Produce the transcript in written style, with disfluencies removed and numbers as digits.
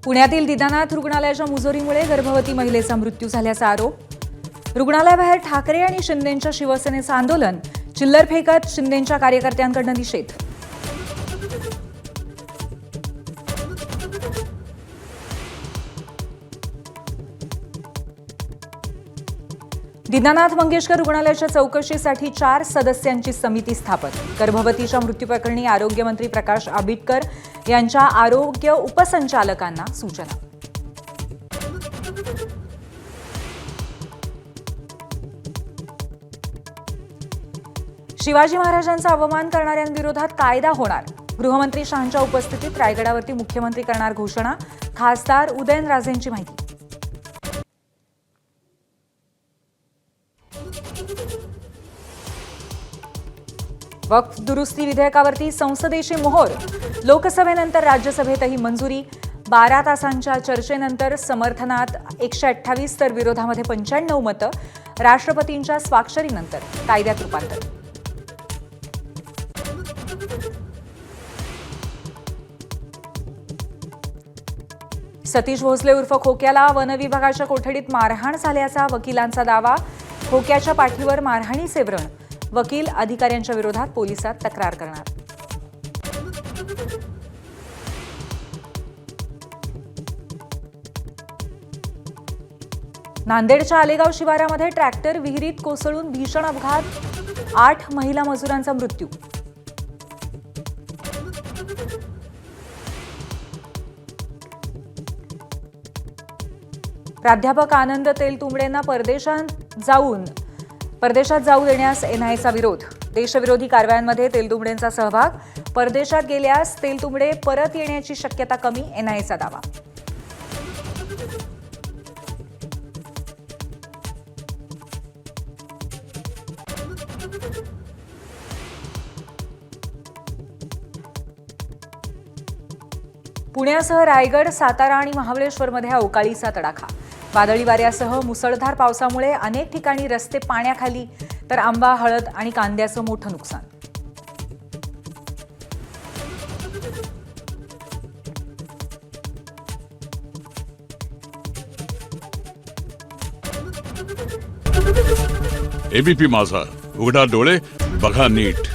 पुण्यातील दीनानाथ रुग्णालयाच्या मुजोरीमुळे गर्भवती महिलेचा मृत्यू झाल्याचा आरोप। रुग्णालयाबाहेर ठाकरे आणि शिंदेंच्या शिवसेनेचं आंदोलन, चिल्लर फेकत शिंदेंच्या कार्यकर्त्यांकडून निषेध। दीनानाथ मंगेशकर रुग्णालयाच्या चौकशीसाठी 4 सदस्यांची समिती स्थापन। गर्भवतीच्या मृत्यूप्रकरणी आरोग्यमंत्री प्रकाश आंबेडकर यांच्या आरोग्य उपसंचालकांना सूचना। शिवाजी महाराजांचा अपमान करणाऱ्यांविरोधात कायदा होणार। गृहमंत्री शहांच्या उपस्थितीत रायगडावरती मुख्यमंत्री करणार घोषणा। खासदार उदयनराजेंची माहिती। वक्फ दुरुस्ती विधेयकावरती संसदेची मोहर। लोकसभेनंतर राज्यसभेतही मंजुरी। 12 तासांच्या चर्चेनंतर समर्थनात 128 तर विरोधामध्ये 95 मतं। राष्ट्रपतींच्या स्वाक्षरीनंतर कायद्यात रूपांतर। सतीश भोसले उर्फ खोक्याला वनविभागाच्या कोठडीत मारहाण झाल्याचा वकिलांचा दावा। खोक्याच्या पाठीवर मारहाणीचे व्रण। वकील अधिकाऱ्यांच्या विरोधात पोलिसात तक्रार करणार। नांदेडच्या आलेगाव शिवारामध्ये ट्रॅक्टर विहिरीत कोसळून भीषण अपघात। 8 महिला मजुरांचा मृत्यू। प्राध्यापक आनंद तेलतुंबडेंना परदेशात जाऊ देण्यास एनआयएचा विरोध। देशविरोधी कारवायांमध्ये तेलतुंबडेंचा सहभाग। परदेशात गेल्यास तेलतुंबडे परत येण्याची शक्यता कमी, एनआयएचा दावा। पुण्यासह रायगड, सातारा आणि महाबळेश्वरमध्ये अवकाळीचा तडाखा। वादळी वाऱ्यासह मुसळधार पावसामुळे अनेक ठिकाणी रस्ते पाण्याखाली, तर आंबा, हळद आणि कांद्याचं मोठं नुकसान। एबीपी माझा, उघडा डोळे बघा नीट।